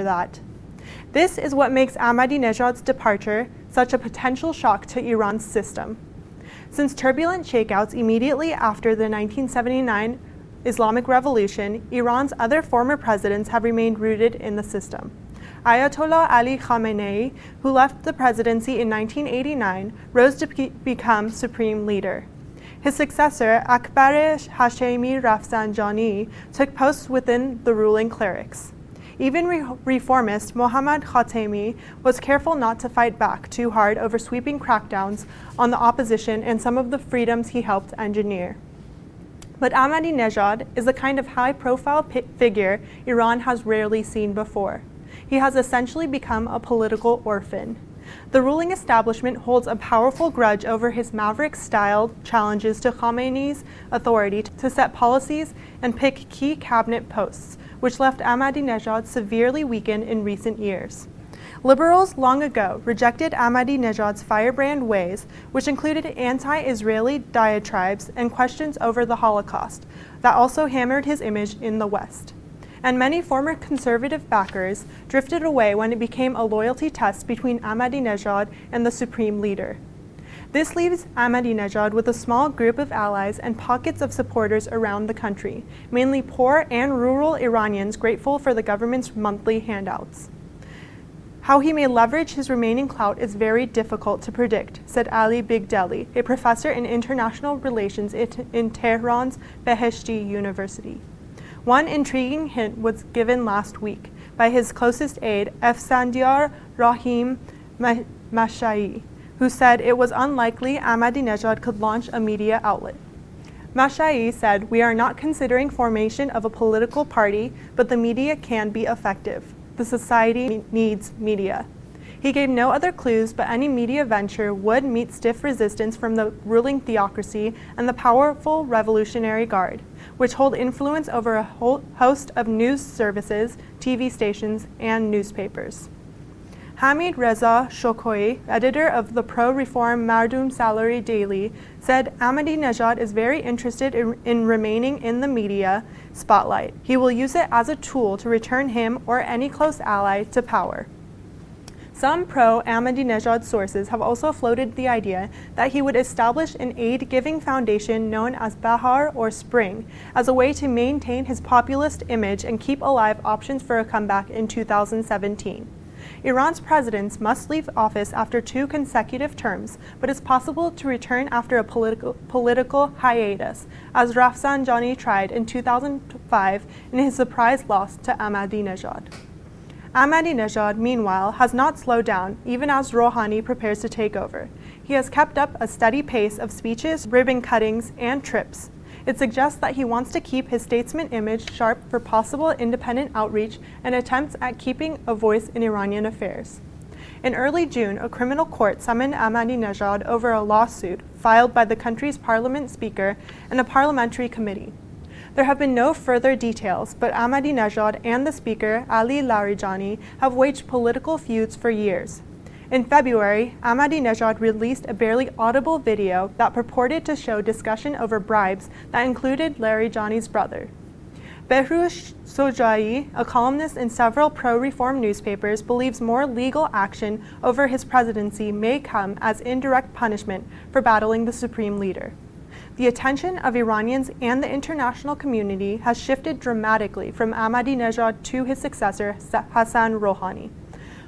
that. This is what makes Ahmadinejad's departure such a potential shock to Iran's system. Since turbulent shakeouts immediately after the 1979 Islamic Revolution, Iran's other former presidents have remained rooted in the system. Ayatollah Ali Khamenei, who left the presidency in 1989, rose to become supreme leader. His successor, Akbar Hashemi Rafsanjani, took posts within the ruling clerics. Even reformist Mohammad Khatami was careful not to fight back too hard over sweeping crackdowns on the opposition and some of the freedoms he helped engineer. But Ahmadinejad is the kind of high-profile figure Iran has rarely seen before. He has essentially become a political orphan. The ruling establishment holds a powerful grudge over his maverick-style challenges to Khamenei's authority to set policies and pick key cabinet posts, which left Ahmadinejad severely weakened in recent years. Liberals long ago rejected Ahmadinejad's firebrand ways, which included anti-Israeli diatribes and questions over the Holocaust, that also hammered his image in the West. And many former conservative backers drifted away when it became a loyalty test between Ahmadinejad and the supreme leader. This leaves Ahmadinejad with a small group of allies and pockets of supporters around the country, mainly poor and rural Iranians grateful for the government's monthly handouts. How he may leverage his remaining clout is very difficult to predict, said Ali Bigdeli, a professor in international relations in Tehran's Beheshti University. One intriguing hint was given last week by his closest aide, Efsandiar Rahim Mashai, who said it was unlikely Ahmadinejad could launch a media outlet. Mashai said, "We are not considering formation of a political party, but the media can be effective. The society needs media." He gave no other clues, but any media venture would meet stiff resistance from the ruling theocracy and the powerful Revolutionary Guard, which hold influence over a host of news services, TV stations, and newspapers. Hamid Reza Shokoi, editor of the pro-reform Mardum Salary Daily, said Ahmadinejad is very interested in remaining in the media spotlight. He will use it as a tool to return him or any close ally to power. Some pro-Ahmadinejad sources have also floated the idea that he would establish an aid-giving foundation known as Bahar or Spring as a way to maintain his populist image and keep alive options for a comeback in 2017. Iran's presidents must leave office after 2 consecutive terms, but it's possible to return after a political hiatus, as Rafsanjani tried in 2005 in his surprise loss to Ahmadinejad. Ahmadinejad, meanwhile, has not slowed down, even as Rouhani prepares to take over. He has kept up a steady pace of speeches, ribbon cuttings, and trips. It suggests that he wants to keep his statesman image sharp for possible independent outreach and attempts at keeping a voice in Iranian affairs. In early June, a criminal court summoned Ahmadinejad over a lawsuit filed by the country's parliament speaker and a parliamentary committee. There have been no further details, but Ahmadinejad and the speaker, Ali Larijani, have waged political feuds for years. In February, Ahmadinejad released a barely audible video that purported to show discussion over bribes that included Larijani's brother. Behroush Sojai, a columnist in several pro-reform newspapers, believes more legal action over his presidency may come as indirect punishment for battling the supreme leader. The attention of Iranians and the international community has shifted dramatically from Ahmadinejad to his successor, Hassan Rouhani.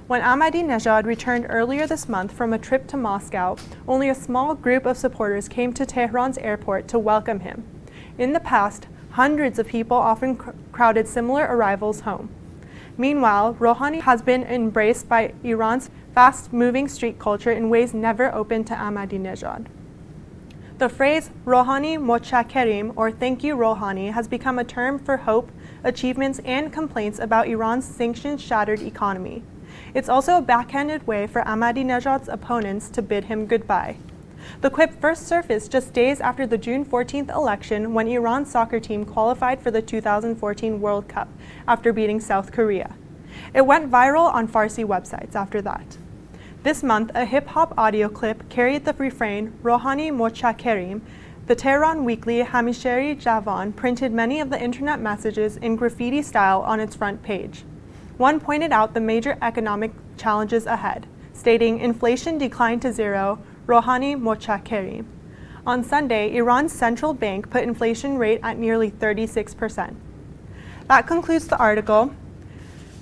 When Ahmadinejad returned earlier this month from a trip to Moscow, only a small group of supporters came to Tehran's airport to welcome him. In the past, hundreds of people often crowded similar arrivals home. Meanwhile, Rouhani has been embraced by Iran's fast-moving street culture in ways never open to Ahmadinejad. The phrase Rouhani Mochakerim, or Thank You Rouhani, has become a term for hope, achievements, and complaints about Iran's sanctions-shattered economy. It's also a backhanded way for Ahmadinejad's opponents to bid him goodbye. The quip first surfaced just days after the June 14th election when Iran's soccer team qualified for the 2014 World Cup after beating South Korea. It went viral on Farsi websites after that. This month, a hip-hop audio clip carried the refrain Rouhani Mochakerim. The Tehran weekly Hamisheri Javan printed many of the internet messages in graffiti style on its front page. One pointed out the major economic challenges ahead, stating inflation declined to zero, Rouhani mocha kerim. On Sunday, Iran's central bank put inflation rate at nearly 36%. That concludes the article.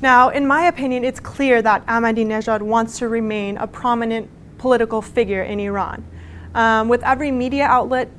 Now, in my opinion, it's clear that Ahmadinejad wants to remain a prominent political figure in Iran. With every media outlet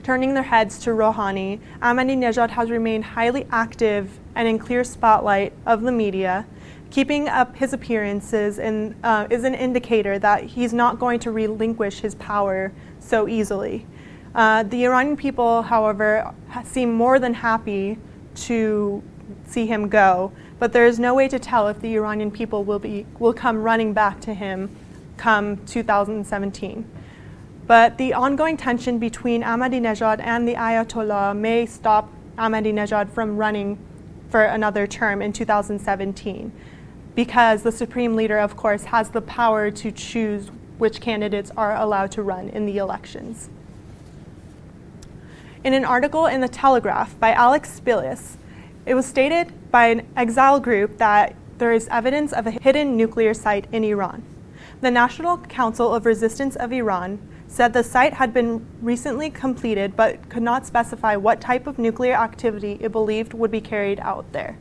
turning their heads to Rouhani, Ahmadinejad has remained highly active and in clear spotlight of the media. Keeping up his appearances is an indicator that he's not going to relinquish his power so easily. The Iranian people, however, seem more than happy to see him go, but there is no way to tell if the Iranian people will come running back to him come 2017. But the ongoing tension between Ahmadinejad and the Ayatollah may stop Ahmadinejad from running for another term in 2017, because the Supreme Leader, of course, has the power to choose which candidates are allowed to run in the elections. In an article in The Telegraph by Alex Spilis, it was stated by an exile group that there is evidence of a hidden nuclear site in Iran. The National Council of Resistance of Iran said the site had been recently completed but could not specify what type of nuclear activity it believed would be carried out there.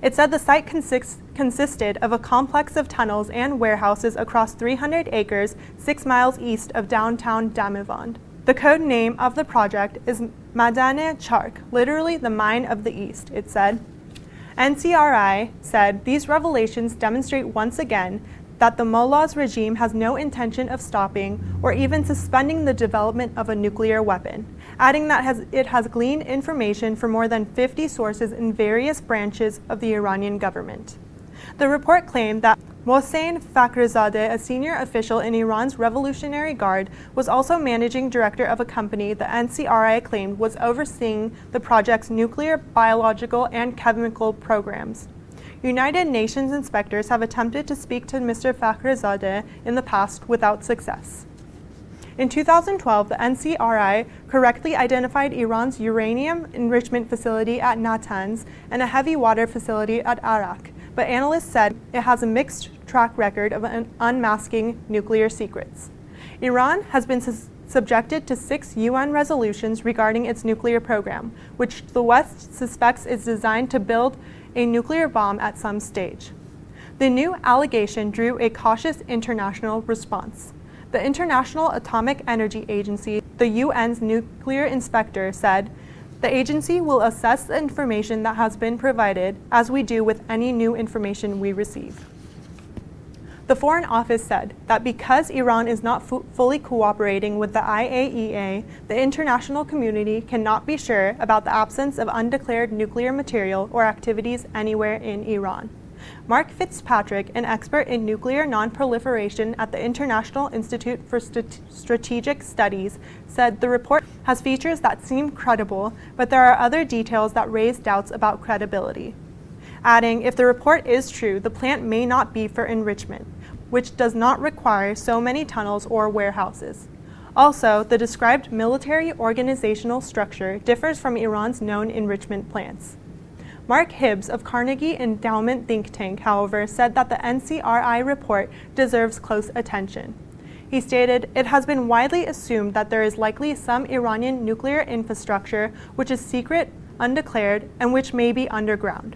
It said the site consisted of a complex of tunnels and warehouses across 300 acres 6 miles east of downtown Damavand. The code name of the project is Madane Chark, literally the mine of the east, it said. NCRI said these revelations demonstrate once again that the Mullah's regime has no intention of stopping or even suspending the development of a nuclear weapon, adding that it has gleaned information from more than 50 sources in various branches of the Iranian government. The report claimed that Mohsen Fakhrizadeh, a senior official in Iran's Revolutionary Guard, was also managing director of a company the NCRI claimed was overseeing the project's nuclear, biological, and chemical programs. United Nations inspectors have attempted to speak to Mr. Fakhrizadeh in the past without success. In 2012, the NCRI correctly identified Iran's uranium enrichment facility at Natanz and a heavy water facility at Arak, but analysts said it has a mixed track record of unmasking nuclear secrets. Iran has been subjected to 6 UN resolutions regarding its nuclear program, which the West suspects is designed to build a nuclear bomb at some stage. The new allegation drew a cautious international response. The International Atomic Energy Agency, the UN's nuclear inspector, said, "The agency will assess the information that has been provided, as we do with any new information we receive." The Foreign Office said that because Iran is not fully cooperating with the IAEA, the international community cannot be sure about the absence of undeclared nuclear material or activities anywhere in Iran. Mark Fitzpatrick, an expert in nuclear nonproliferation at the International Institute for Strategic Studies, said the report has features that seem credible, but there are other details that raise doubts about credibility. Adding, if the report is true, the plant may not be for enrichment, which does not require so many tunnels or warehouses. Also, the described military organizational structure differs from Iran's known enrichment plants. Mark Hibbs of Carnegie Endowment think tank, however, said that the NCRI report deserves close attention. He stated, "It has been widely assumed that there is likely some Iranian nuclear infrastructure which is secret, undeclared, and which may be underground."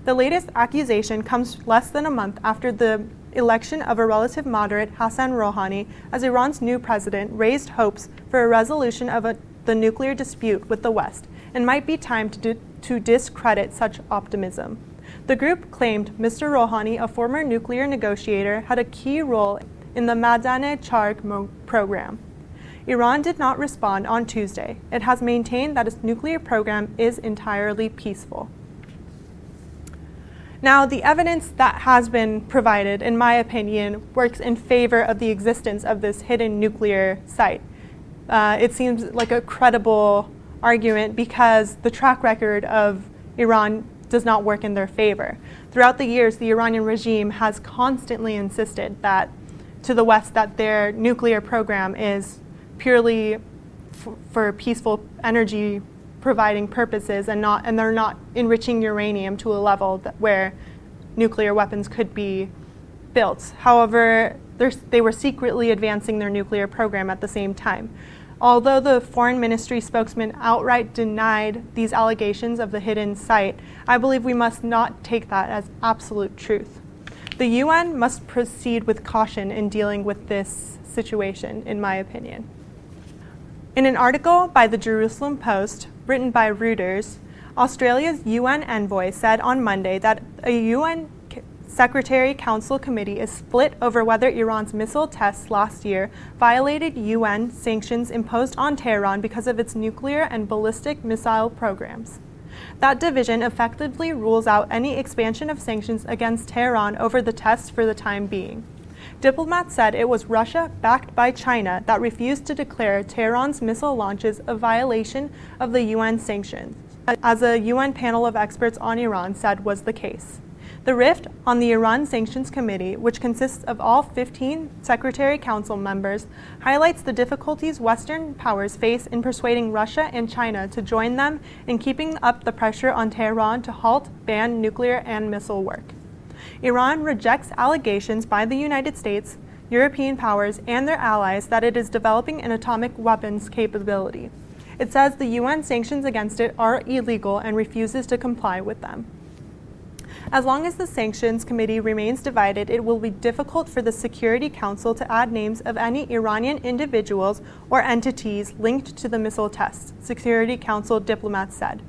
The latest accusation comes less than a month after the election of a relative moderate, Hassan Rouhani, as Iran's new president, raised hopes for a resolution of the nuclear dispute with the West, and might be time to discredit such optimism. The group claimed Mr. Rouhani, a former nuclear negotiator, had a key role in the Madane Chark program. Iran did not respond on Tuesday. It has maintained that its nuclear program is entirely peaceful. Now, the evidence that has been provided, in my opinion, works in favor of the existence of this hidden nuclear site. It seems like a credible argument because the track record of Iran does not work in their favor. Throughout the years, the Iranian regime has constantly insisted that to the West that their nuclear program is purely for peaceful energy providing purposes and they're not enriching uranium to a level where nuclear weapons could be built. However, they were secretly advancing their nuclear program at the same time. Although the foreign ministry spokesman outright denied these allegations of the hidden site, I believe we must not take that as absolute truth. The UN must proceed with caution in dealing with this situation, in my opinion. In an article by the Jerusalem Post, written by Reuters, Australia's UN envoy said on Monday that a UN Secretary Council committee is split over whether Iran's missile tests last year violated UN sanctions imposed on Tehran because of its nuclear and ballistic missile programs. That division effectively rules out any expansion of sanctions against Tehran over the tests for the time being. Diplomats said it was Russia, backed by China, that refused to declare Tehran's missile launches a violation of the UN sanctions, as a UN panel of experts on Iran said was the case. The rift on the Iran Sanctions Committee, which consists of all 15 Secretary Council members, highlights the difficulties Western powers face in persuading Russia and China to join them in keeping up the pressure on Tehran to halt, ban nuclear and missile work. Iran rejects allegations by the United States, European powers, and their allies that it is developing an atomic weapons capability. It says the UN sanctions against it are illegal and refuses to comply with them. As long as the Sanctions Committee remains divided, it will be difficult for the Security Council to add names of any Iranian individuals or entities linked to the missile tests, Security Council diplomats said.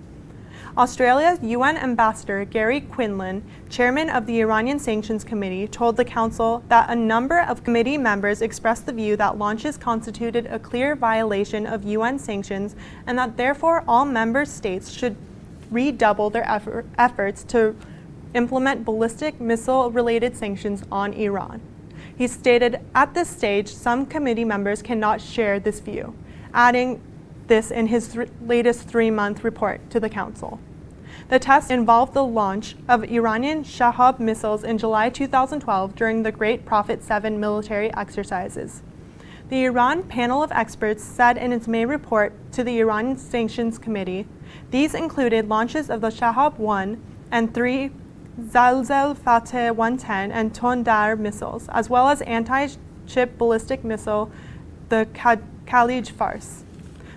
Australia's UN Ambassador Gary Quinlan, chairman of the Iranian Sanctions Committee, told the Council that a number of committee members expressed the view that launches constituted a clear violation of UN sanctions and that therefore all member states should redouble their efforts to implement ballistic missile-related sanctions on Iran. He stated, at this stage, some committee members cannot share this view, adding this in his latest 3-month report to the Council. The test involved the launch of Iranian Shahab missiles in July 2012 during the Great Prophet 7 military exercises. The Iran panel of experts said in its May report to the Iran Sanctions Committee, these included launches of the Shahab 1 and 3 Zalzal Fateh 110 and Tondar missiles, as well as anti-ship ballistic missile, the Khalij Fars.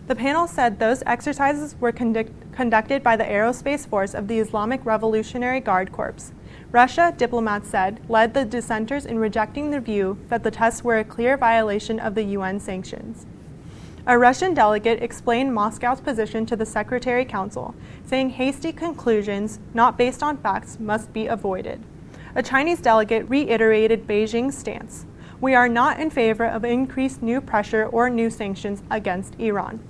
The panel said those exercises were conducted by the Aerospace Force of the Islamic Revolutionary Guard Corps. Russia, diplomats said, led the dissenters in rejecting the view that the tests were a clear violation of the UN sanctions. A Russian delegate explained Moscow's position to the Secretary Council, saying hasty conclusions not based on facts must be avoided. A Chinese delegate reiterated Beijing's stance. We are not in favor of increased new pressure or new sanctions against Iran.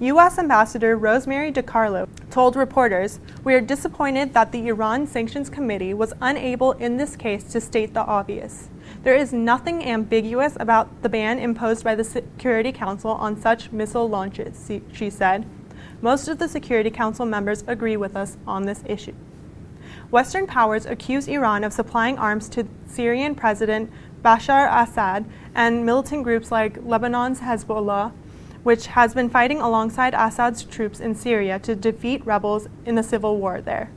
U.S. Ambassador Rosemary DiCarlo told reporters, "We are disappointed that the Iran Sanctions Committee was unable in this case to state the obvious. There is nothing ambiguous about the ban imposed by the Security Council on such missile launches," she said. Most of the Security Council members agree with us on this issue. Western powers accuse Iran of supplying arms to Syrian President Bashar Assad and militant groups like Lebanon's Hezbollah, which has been fighting alongside Assad's troops in Syria to defeat rebels in the civil war there.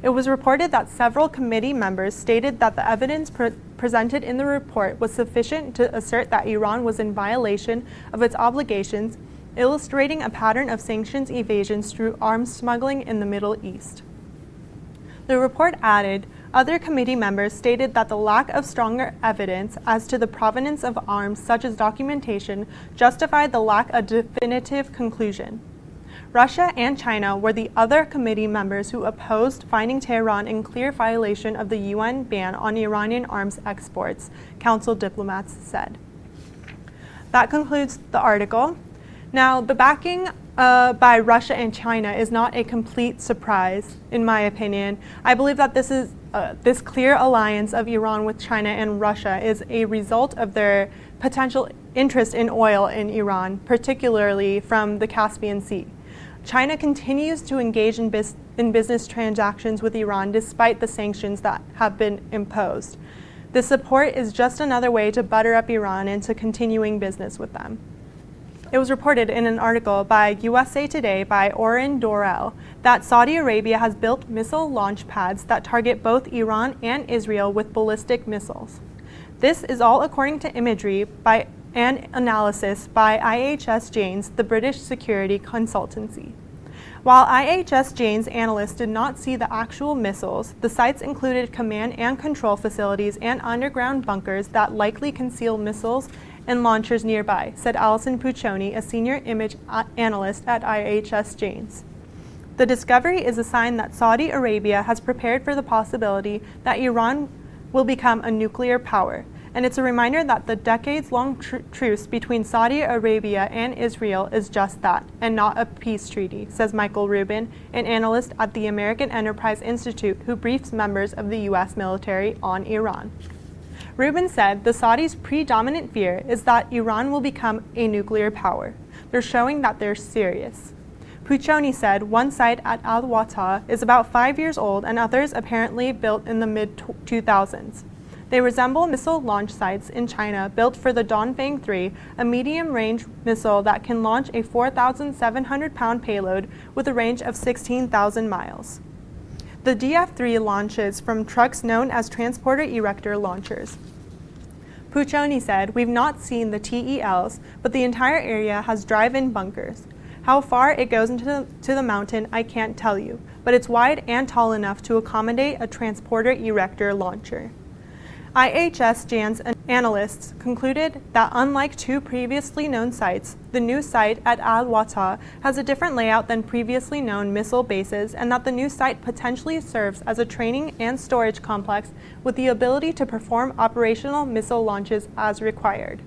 It was reported that several committee members stated that the evidence presented in the report was sufficient to assert that Iran was in violation of its obligations, illustrating a pattern of sanctions evasions through arms smuggling in the Middle East. The report added, other committee members stated that the lack of stronger evidence as to the provenance of arms, such as documentation, justified the lack of definitive conclusion. Russia and China were the other committee members who opposed finding Tehran in clear violation of the UN ban on Iranian arms exports, Council diplomats said. That concludes the article. Now, the backing by Russia and China is not a complete surprise, in my opinion. I believe that this clear alliance of Iran with China and Russia is a result of their potential interest in oil in Iran, particularly from the Caspian Sea. China continues to engage in business transactions with Iran despite the sanctions that have been imposed. This support is just another way to butter up Iran into continuing business with them. It was reported in an article by USA Today by Oren Dorel that Saudi Arabia has built missile launch pads that target both Iran and Israel with ballistic missiles. This is all according to imagery by and analysis by IHS Janes, the British security consultancy. While IHS Janes analysts did not see the actual missiles, the sites included command and control facilities and underground bunkers that likely conceal missiles and launchers nearby, said Alison Puccioni, a senior image analyst at IHS Janes. The discovery is a sign that Saudi Arabia has prepared for the possibility that Iran will become a nuclear power, and it's a reminder that the decades-long truce between Saudi Arabia and Israel is just that, and not a peace treaty, says Michael Rubin, an analyst at the American Enterprise Institute who briefs members of the U.S. military on Iran. Rubin said the Saudis' predominant fear is that Iran will become a nuclear power. They're showing that they're serious. Puccioni said one site at Al-Wata is about 5 years old and others apparently built in the mid-2000s. They resemble missile launch sites in China built for the Dongfeng 3, a medium-range missile that can launch a 4,700-pound payload with a range of 16,000 miles. The DF-3 launches from trucks known as transporter erector launchers. Puccioni said, "We've not seen the TELs, but the entire area has drive-in bunkers. How far it goes into the mountain, I can't tell you, but it's wide and tall enough to accommodate a transporter erector launcher." IHS Janes analysts concluded that unlike two previously known sites, the new site at Al-Wata has a different layout than previously known missile bases, and that the new site potentially serves as a training and storage complex with the ability to perform operational missile launches as required.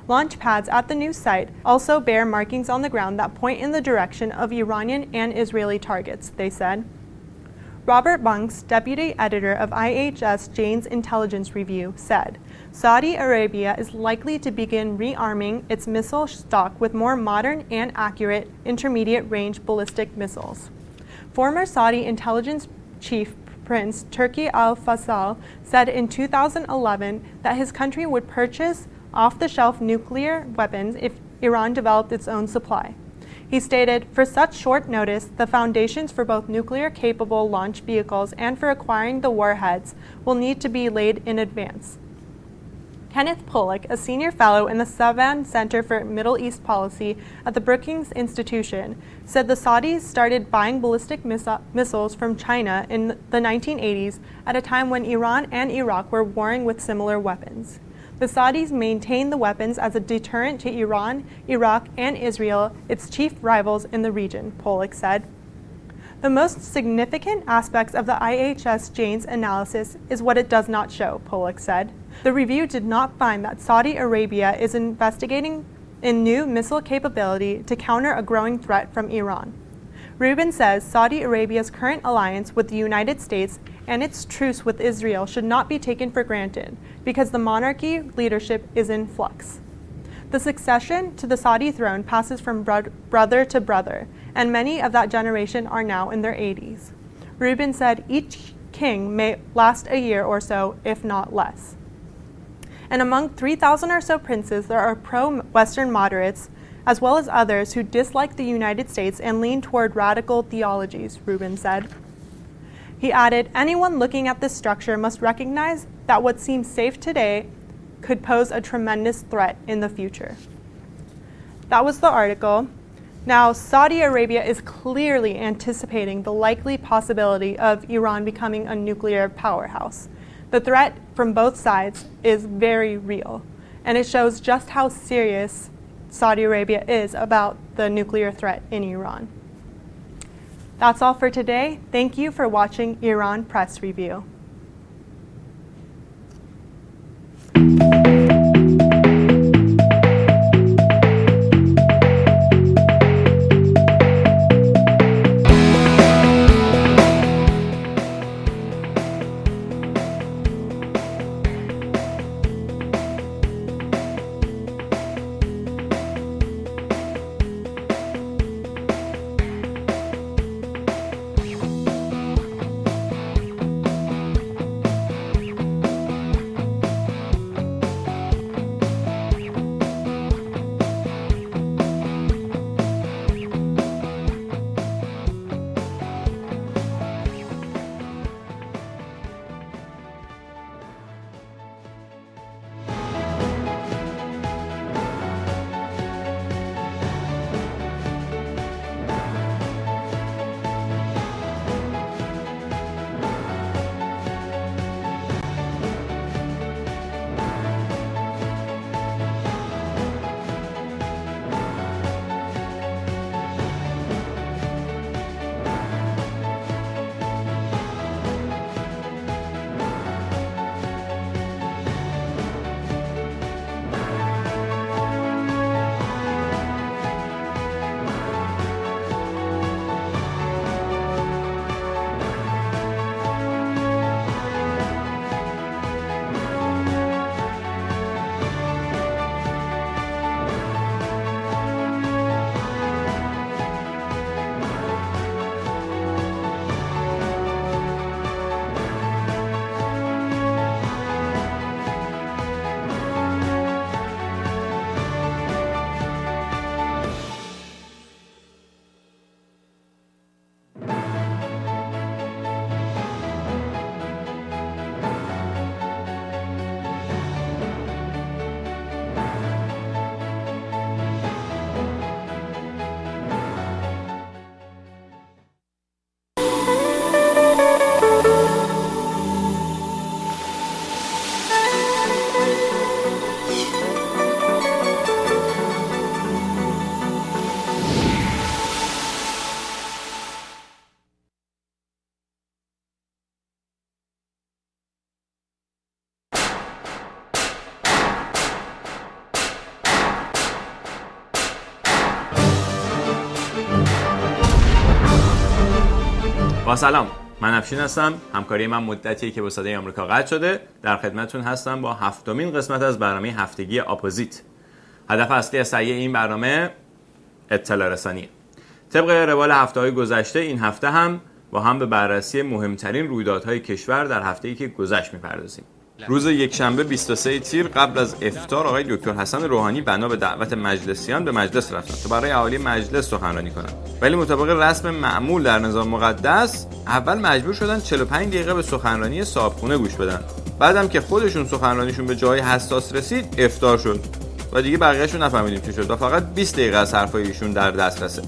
Launch pads at the new site also bear markings on the ground that point in the direction of Iranian and Israeli targets, they said. Robert Bunks, deputy editor of IHS Janes Intelligence Review, said, "Saudi Arabia is likely to begin rearming its missile stock with more modern and accurate intermediate-range ballistic missiles." Former Saudi intelligence chief Prince Turki al-Faisal said in 2011 that his country would purchase off-the-shelf nuclear weapons if Iran developed its own supply. He stated, "For such short notice, the foundations for both nuclear-capable launch vehicles and for acquiring the warheads will need to be laid in advance." Kenneth Pollack, a senior fellow in the Savan Center for Middle East Policy at the Brookings Institution, said the Saudis started buying ballistic missiles from China in the 1980s at a time when Iran and Iraq were warring with similar weapons. The Saudis maintain the weapons as a deterrent to Iran, Iraq, and Israel, its chief rivals in the region, Pollack said. The most significant aspects of the IHS Janes analysis is what it does not show, Pollack said. The review did not find that Saudi Arabia is investigating in new missile capability to counter a growing threat from Iran. Rubin says Saudi Arabia's current alliance with the United States and its truce with Israel should not be taken for granted because the monarchy leadership is in flux. The succession to the Saudi throne passes from brother to brother, and many of that generation are now in their 80s. Rubin said each king may last a year or so, if not less. And among 3,000 or so princes, there are pro-Western moderates, as well as others who dislike the United States and lean toward radical theologies, Rubin said. He added, "Anyone looking at this structure must recognize that what seems safe today could pose a tremendous threat in the future." That was the article. Now, Saudi Arabia is clearly anticipating the likely possibility of Iran becoming a nuclear powerhouse. The threat from both sides is very real, and it shows just how serious Saudi Arabia is about the nuclear threat in Iran. That's all for today. Thank you for watching Iran Press Review. با سلام، من افشین هستم. همکاری من مدتیه که با صدای آمریکا قطع شده. در خدمتتون هستم با 7مین قسمت از برنامه هفتگی اپوزیت. هدف اصلی از تهیه این برنامه اطلاع رسانیه. طبق روال هفته‌های گذشته، این هفته هم با هم به بررسی مهمترین رویدادهای کشور در هفته‌ای که گذشت می‌پردازیم. روز یکشنبه 23 تیر قبل از افطار آقای دکتر حسن روحانی بنا به دعوت مجلسیان به مجلس رفتند تا برای اهالی مجلس سخنرانی کنند. ولی مطابق رسم معمول در نظام مقدس اول مجبور شدن 45 دقیقه به سخنرانی صاحبخونه گوش بدن. بعدم که خودشون سخنرانیشون به جای حساس رسید افطار شد و دیگه بقیه‌شو نفهمیدیم چی شد و فقط 20 دقیقه از حرفای ایشون در دسترسه.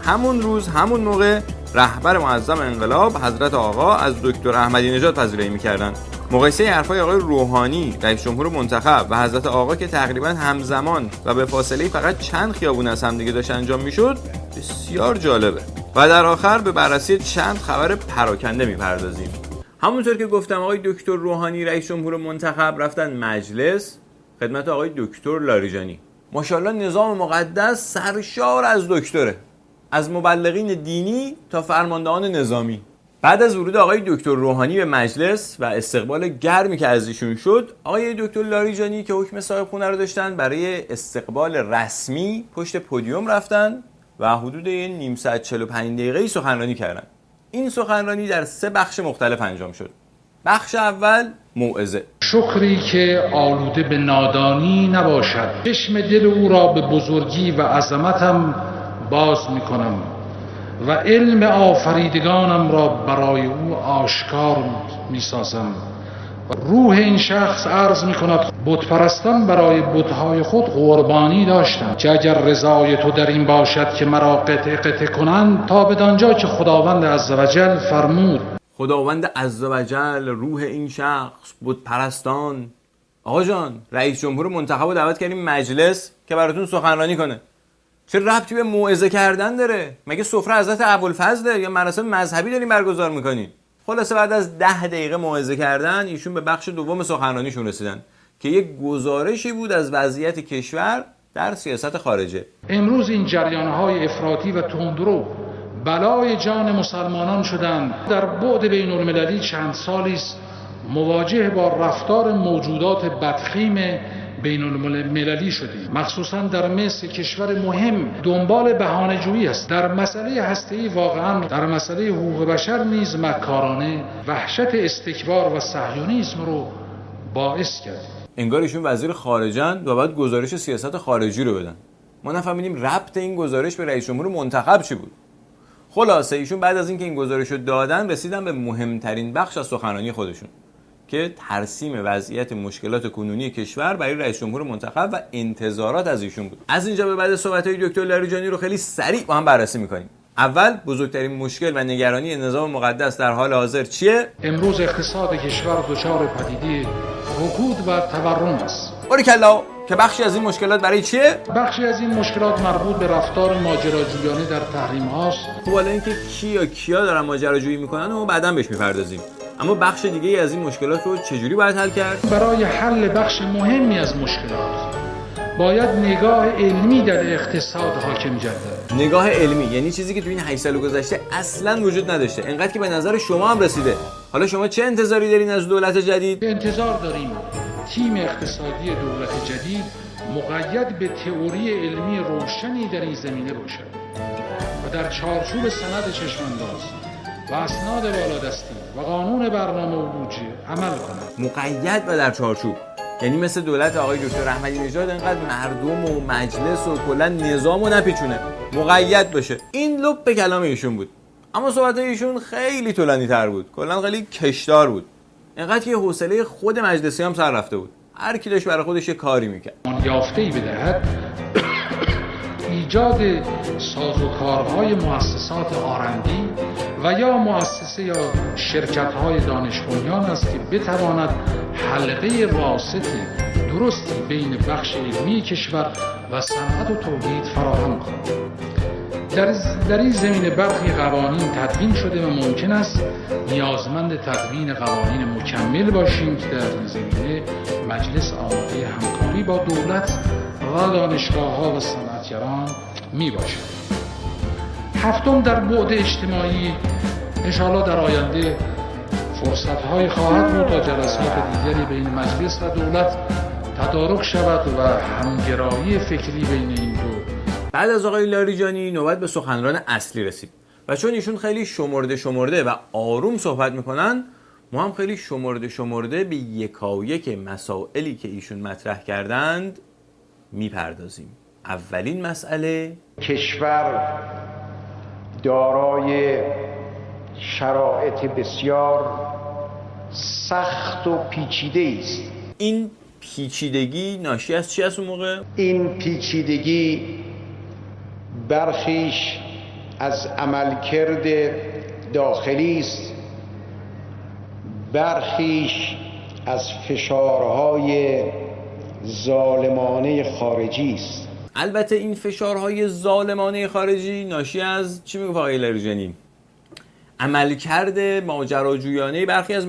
همون روز همون موقع رهبر معظم انقلاب حضرت آقا از دکتر احمدی نژاد پذیرایی می‌کردند. مقایسه حرفای آقای روحانی رئیس جمهور منتخب و حضرت آقا که تقریبا همزمان و به فاصله فقط چند خیابون از همدیگه داشت انجام میشد بسیار جالبه. و در آخر به بررسی چند خبر پراکنده میپردازیم. همونطور که گفتم آقای دکتر روحانی رئیس جمهور منتخب رفتن مجلس خدمت آقای دکتر لاریجانی. ماشاءالله نظام مقدس سرشار از دکتره، از مبلغین دینی تا فرماندهان نظامی. بعد از ورود آقای دکتر روحانی به مجلس و استقبال گرمی که از ایشون شد، آقای دکتر لاریجانی که حکم صاحب خونه رو داشتن برای استقبال رسمی پشت پودیوم رفتن و حدود نیم ساعت 45 دقیقه‌ای سخنرانی کردن. این سخنرانی در 3 بخش مختلف انجام شد. بخش اول موعظه. شکری که آلوده به نادانی نباشد، چشم دل او را به بزرگی و عظمتم باز می‌کنم و علم آفریدگانم را برای او آشکار می‌سازم. روح این شخص عرض می‌کند بت‌پرستان برای بت‌های خود قربانی داشتند که اگر رضای تو در این باشد که مرا قطع کنند تا بدانجا که خداوند عزوجل فرمود. خداوند عزوجل روح این شخص بت‌پرستان. آقا جان، رئیس جمهور منتخب رو دعوت کردیم مجلس که براتون سخنرانی کنه. چه ربطی به موعظه کردن داره؟ مگه سفره حضرت ابوالفضل یا مراسم مذهبی دارین برگزار میکنین؟ خلاصه بعد از 10 دقیقه موعظه کردن ایشون به بخش دوم سخنرانیشون رسیدن که یک گزارشی بود از وضعیت کشور در سیاست خارجه. امروز این جریان‌های افراطی و تندرو بلای جان مسلمانان شدند. در بعد بین المللی چند سالی است مواجه با رفتار موجودات بدخیم بین المللی شدیم. مخصوصا در مصر کشور مهم دنبال بهانه‌جویی است. در مسئله هسته‌ای واقعا در مسئله حقوق بشر نیز مکارانه وحشت استکبار و صهیونیسم رو باعث کرد. انگار ایشون وزیر خارجن و باید گزارش سیاست خارجی رو بدن. ما نفهمیدیم ربط این گزارش به رئیس جمهور منتخب چی بود. خلاصه ایشون بعد از اینکه این گزارش رو دادن رسیدن به مهمترین بخش از سخنرانی خودشون که ترسیم وضعیت مشکلات کنونی کشور برای رئیس جمهور منتخب و انتظارات از ایشون بود. از اینجا به بعد صحبت‌های دکتر لاریجانی رو خیلی سریع با هم بررسی می‌کنیم. اول بزرگترین مشکل و نگرانی نظام مقدس در حال حاضر چیه؟ امروز اقتصاد کشور دچار پدیده رکود و تورم است. باریکلا، که بخشی از این مشکلات برای چیه؟ بخشی از این مشکلات مربوط به رفتار ماجراجویانه در تحریم هاست. خب حالا اینکه کیا دارن ماجراجویی میکنن و بعداً بهش میپردازیم. اما بخش دیگه از این مشکلات رو چجوری باید حل کرد؟ برای حل بخش مهمی از مشکلات باید نگاه علمی در اقتصاد حاکم گردد. نگاه علمی یعنی چیزی که تو این 8 سال گذشته اصلاً وجود نداشته، انقدر که به نظر شما هم رسیده. حالا شما چه انتظاری دارین از دولت جدید؟ انتظار داریم تیم اقتصادی دولت جدید مقید به تئوری علمی روشنی در این زمینه باشد و در چارچوب سند چشمانداز و اسناد بالادستی و قانون برنامه و بودجه عمل کنند. مقید و در چارچوب یعنی مثل دولت آقای دکتر احمدی نژاد انقدر مردم و مجلس و کلا نظامو نپیچونه، مقید باشه. این لب به کلام ایشون بود. اما صحبت ایشون خیلی طولانی‌تر بود، کلا خیلی کشدار بود. انقدر که حوصله خود مجلسی هم سر رفته بود. هر کی داشت برای خودش یه کاری میکرد. یافته‌ای بدهد ایجاد سازوکارهای مؤسسات آرندی و یا مؤسسه یا شرکت‌های دانش بنیان است که بتواند حلقه واسط درستی بین بخش علمی کشور و صنعت و تولید فراهم کند. در این زمینه برخی قوانین تدوین شده و ممکن است نیازمند تدوین قوانین مکمل باشیم که در این زمینه مجلس آماده همکاری با دولت و دانشگاه‌ها و صنعتگران می باشد. هفتم، در بعد اجتماعی انشاءالله در آینده فرصت‌های خواهد بود تا جلسات دیگری بین مجلس و دولت تدارک شود و همگرایی فکری بین این دو. بعد از آقای لاریجانی نوبت به سخنران اصلی رسید و چون ایشون خیلی شمرده و آروم صحبت میکنن، ما هم خیلی شمرده به یکایک مسائلی که ایشون مطرح کردند میپردازیم. اولین مسئله، کشور دارای شرایط بسیار سخت و پیچیده است. این پیچیدگی ناشی از چی است اون موقع؟ این پیچیدگی برخیش از عملکرد داخلی است، برخیش از فشارهای ظالمانه خارجی است. البته این فشارهای ظالمانه خارجی ناشی از چی میگه آقای لاریجانی؟ عملکرد ماجراجویانه برخی از